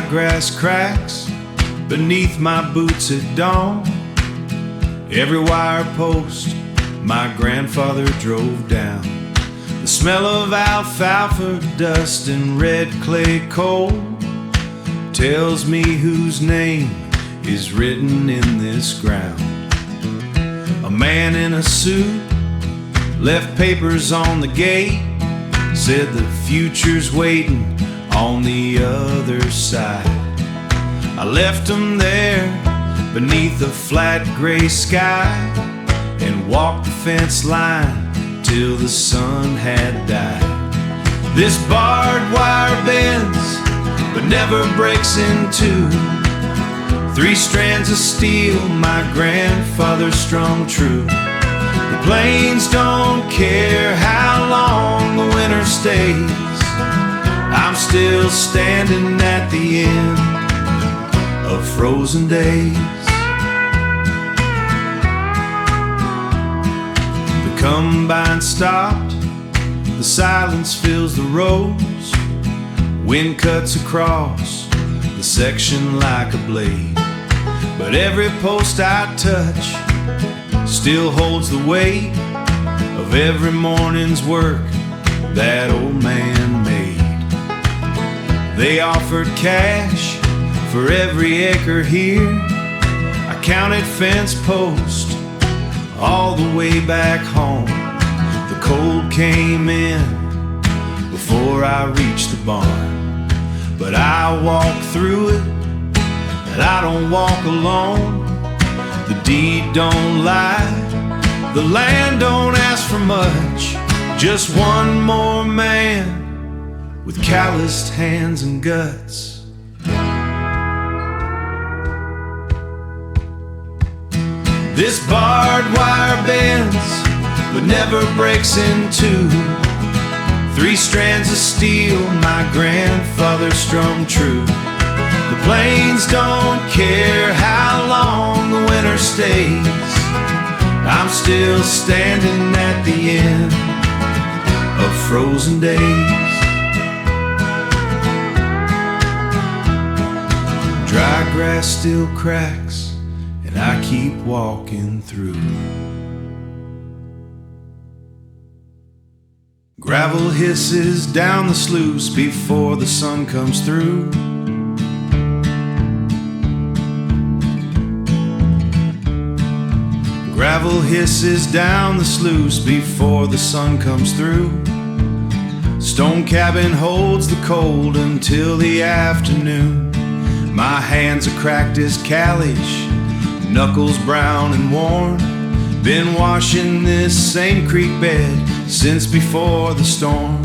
grass cracks beneath my boots at dawn. Every wire post my grandfather drove down. The smell of alfalfa dust and red clay coal tells me whose name is written in this ground. A man in a suit left papers on the gate, said the future's waiting on the other side. I left them there beneath a flat gray sky and walked the fence line till the sun had died. This barbed wire bends but never breaks in two. 3 strands of steel my grandfather strung true. The plains don't care how long the winter stays. I'm still standing at the end of frozen days. The combine stopped, the silence fills the roads. Wind cuts across the section like a blade. But every post I touch still holds the weight of every morning's work that old man made. They offered cash for every acre here. I counted fence posts all the way back home. The cold came in before I reached the barn, but I walked through it, and I don't walk alone. The deed don't lie, the land don't ask for much. Just one more man with calloused hands and guts. This barbed wire bends but never breaks in two. 3 strands of steel my grandfather strung true. The plains don't care how long the winter stays. I'm still standing at the end of frozen days. Dry grass still cracks, and I keep walking through. Gravel hisses down the sluice before the sun comes through. Gravel hisses down the sluice before the sun comes through. Stone cabin holds the cold until the afternoon. My hands are cracked as cabbage, knuckles brown and worn. Been washing this same creek bed since before the storm.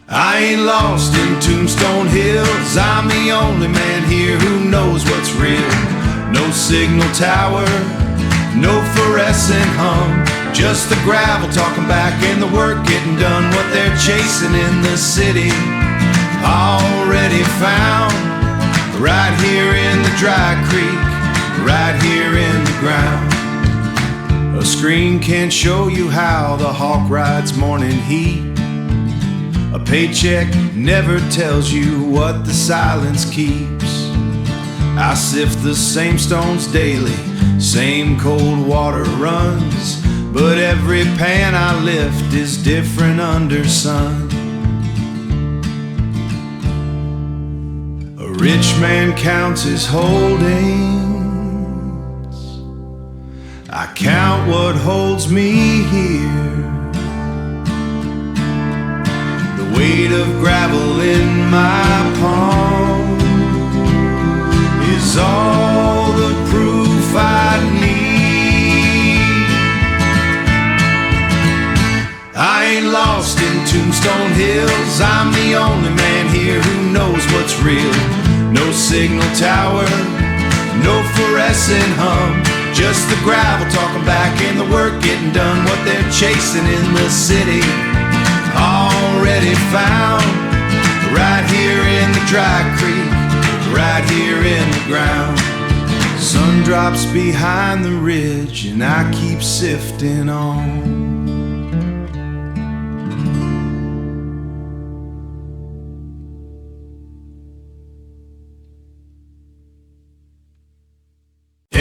I ain't lost in Tombstone Hills, I'm the only man here who knows what's real. No signal tower, no fluorescent hum, just the gravel talking back and the work getting done. What they're chasing in the city already found, right here in the dry creek, right here in the ground. A screen can't show you how the hawk rides morning heat. A paycheck never tells you what the silence keeps. I sift the same stones daily, same cold water runs, but every pan I lift is different under sun. A rich man counts his holdings, I count what holds me here. The weight of gravel in my palm is all the proof I need. I ain't lost in Tombstone Hills, I'm the only man here who knows what's real. No signal tower, no fluorescent hum, just the gravel talking back and the work getting done. What they're chasing in the city already found, right here in the dry creek, right here in the ground. Sun drops behind the ridge and I keep sifting on.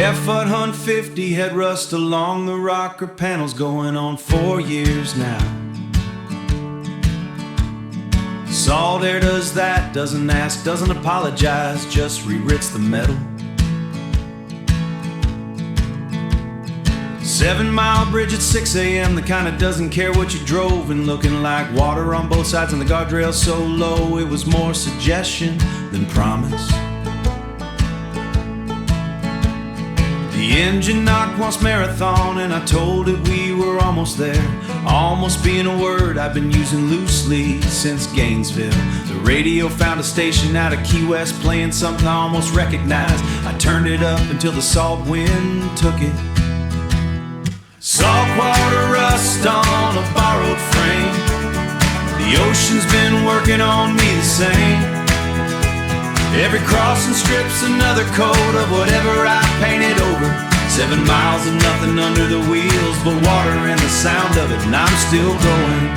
F-150 had rust along the rocker panels, going on 4 years now. Salt Air does that, doesn't ask, doesn't apologize, just re-writs the metal. 7 Mile bridge at 6 a.m., the kind that doesn't care what you drove, and looking like water on both sides and the guardrail so low it was more suggestion than promise. The engine knocked once marathon, and I told it we were almost there. Almost being a word I've been using loosely since Gainesville. The radio found a station out of Key West playing something I almost recognized. I turned it up until the salt wind took it. Saltwater rust on a borrowed frame. The ocean's been working on me the same. Every crossing strip's another coat of whatever I painted over. 7 miles of nothing under the wheels but water and the sound of it, and I'm still going.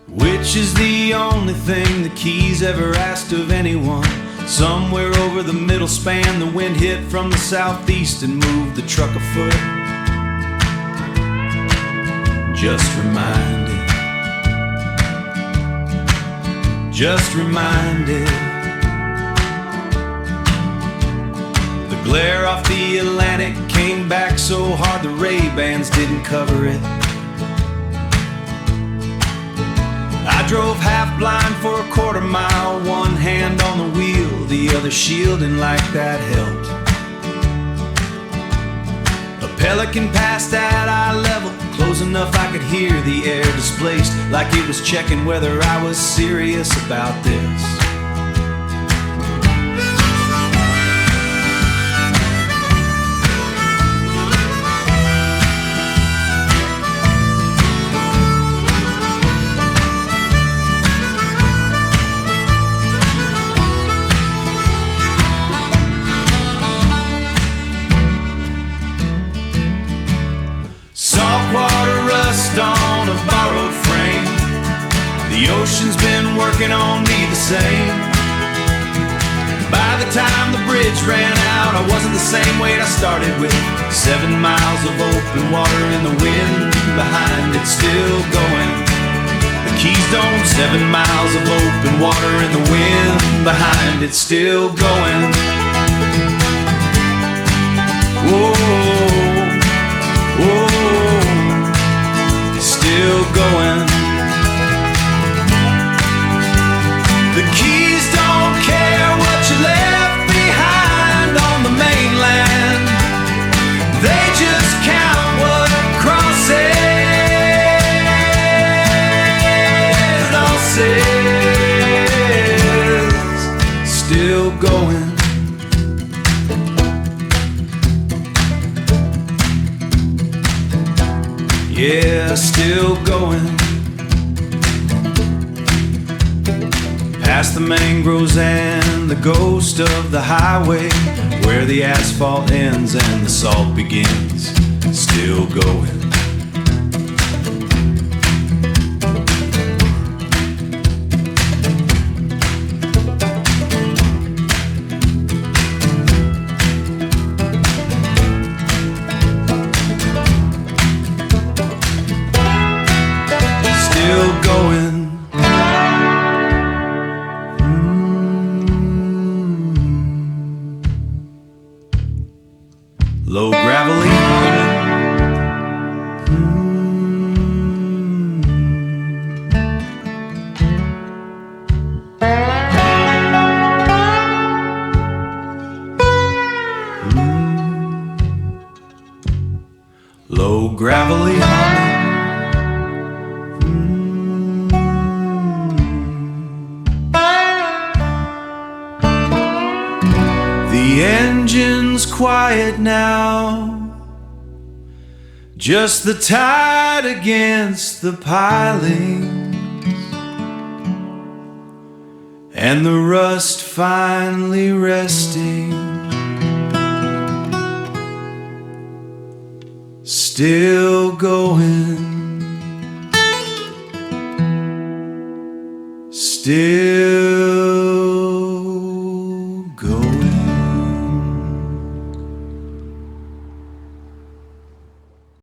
Which is the only thing the Keys ever asked of anyone. Somewhere over the middle span, the wind hit from the southeast and moved the truck a foot. Just reminded. The glare off the Atlantic came back so hard the Ray-Bans didn't cover it. I drove half blind for a quarter mile, one hand on the wheel, the other shielding like that helped. A Pelican passed at eye level, close enough I could hear the air displaced, like it was checking whether I was serious about this. On a borrowed frame. The ocean's been working on me the same. By the time the bridge ran out, I wasn't the same weight I started with. 7 miles of open water in the wind behind it, still going. The Keys don't. 7 miles of open water in the wind behind it, still going. Whoa, whoa, still going. The Keys don't care what you left behind on the mainland. They just count what crosses all says, still going. Yeah, still going. Past the mangroves and the ghost of the highway, where the asphalt ends and the salt begins. Still going. Still going. Low gravelly low gravelly humming. The engine's quiet now, just the tide against the pilings, and the rust finally resting. Still going. Still